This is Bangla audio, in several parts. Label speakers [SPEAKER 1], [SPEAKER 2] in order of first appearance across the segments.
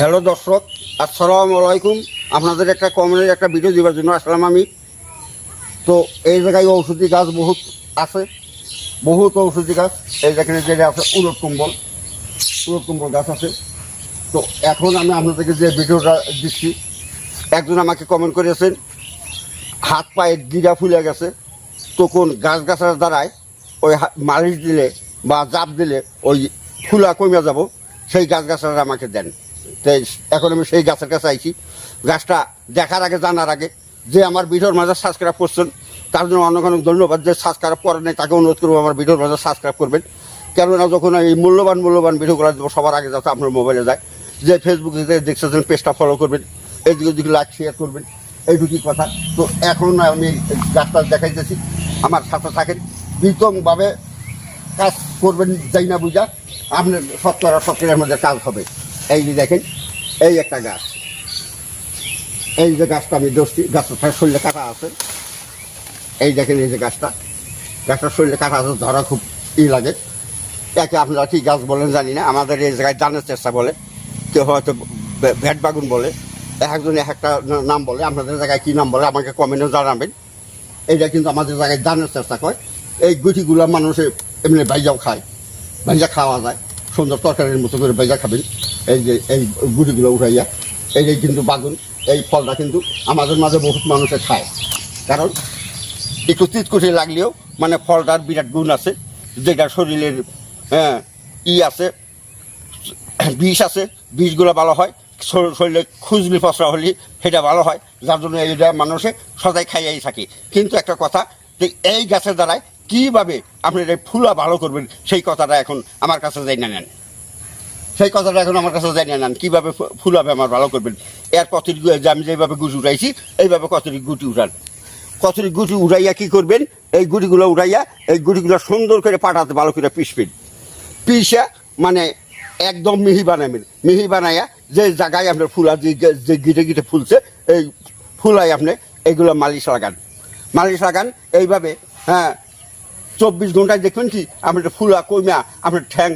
[SPEAKER 1] হ্যালো দর্শক, আসসালামু আলাইকুম। আপনাদের একটা কমেন্টের একটা ভিডিও দেওয়ার জন্য আসলাম আমি। তো এই জায়গায় ঔষধি গাছ বহুত আছে, বহুত ঔষধি গাছ। এই যেখানে যেটা আছে উলট কম্বল গাছ আছে। তো এখন আমি আপনাদেরকে যে ভিডিওটা দিচ্ছি, একজন আমাকে কমেন্ট করেছেন হাত পায়ে গিরা ফুলে গেছে, তখন গাছগাছার দ্বারায় ওই মালিশ দিলে বা জাপ দিলে ওই ফুলা কমে যাব, সেই গাছগাছাটা আমাকে দেন। তাই এখন আমি সেই গাছের কাছে আইছি। গাছটা দেখার আগে জানার আগে যে আমার ভিডিওর মাঝে সাবস্ক্রাইব করছেন তার জন্য অনেক অনেক ধন্যবাদ। যে সাবস্ক্রাইব করেন নাই তাকে অনুরোধ করবো আমার ভিডিওর মাঝে সাবস্ক্রাইব করবেন। কেননা যখন এই মূল্যবান ভিডিওগুলো দেবো সবার আগে যাতে আপনার মোবাইলে যায়। যে ফেসবুকে দেখছেন পেজটা ফলো করবেন, এইদিকে লাইক শেয়ার করবেন, এইটুকুই কথা। তো এখন আমি গাছটা দেখাইতেছি, আমার সাথে থাকেন। বিতমভাবে কাজ করবেন, যাই না বুঝা আপনার সত্তরের মধ্যে কাজ হবে। এই যে দেখেন, এই একটা গাছ, এই যে গাছটা আমি দোষটি, গাছটা শরীরে কাটা আছে। এই দেখেন, এই যে গাছটার শরীরে কাটা আছে, ধরা খুব লাগে। একে আপনারা কি গাছ বলেন জানি না, আমাদের এই জায়গায় ধানের চেষ্টা বলে, কেউ হয়তো ভেট বাগুন বলে, একজন এক একটা নাম বলে। আপনাদের জায়গায় কী নাম বলে আমাকে কমেন্টে জানাবেন। এইটা কিন্তু আমাদের জায়গায় ধানের চেষ্টা কয়। এই গুটিগুলো মানুষে এমনি ভাইজাও খায়, ভাইজা খাওয়া যায়, সুন্দর তরকারির মতো করে ভাইজা খাবেন। এই যে এই গুটিগুলো উঠাইয়া, এইটাই কিন্তু বাগুন। এই ফলটা কিন্তু আমাদের মাঝে বহুত মানুষে খায়, কারণ একটু তিতকুটি লাগলেও মানে ফলটার বিরাট গুণ আছে, যেটা শরীরের আছে, বিষ আছে, বিষগুলো ভালো হয়। শরীরে খুজলি ফসরা হলে সেটা ভালো হয়, যার জন্য এইটা মানুষে সদাই খাইয়াই থাকে। কিন্তু একটা কথা, যে এই গাছের দ্বারাই কীভাবে আপনি এই ফুলা ভালো করবেন সেই কথাটা এখন আমার কাছে জানিয়ে নেন। কীভাবে ফুলাবে আমার ভালো করবেন। এর কতটি যে আমি যেভাবে গুটি উঠাইছি এইভাবে কতটি গুটি উঠান। কতটি গুটি উঠাইয়া কী করবেন, এই গুটিগুলো উঠাইয়া এই গুটিগুলো সুন্দর করে পাটাতে ভালো করে পিসা মানে একদম মিহি বানাইয়া যে জায়গায় আপনার ফুলা যে গিটে ফুলছে, এই ফুলাই আপনি এইগুলো মালিশ লাগান এইভাবে। 24 ঘন্টায় দেখবেন কি আপনার ফুলা কইমা আপনার ঠ্যাং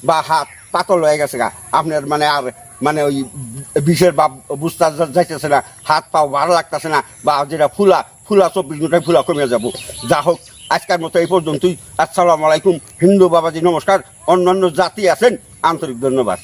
[SPEAKER 1] বা হাত পাতল হয়ে গেছে গা, আপনার মানে আর মানে ওই বিষের বা বুঝতে যাইতেছে না, হাত পাও ভালো লাগতেছে না, বা যেটা ফুলা 24 ঘন্টায় ফুলা কমে যাব। যা হোক, আজকের মতো এই পর্যন্তই। আসসালামু আলাইকুম। হিন্দু বাবাজি নমস্কার। অন্যান্য জাতি আছেন, আন্তরিক ধন্যবাদ।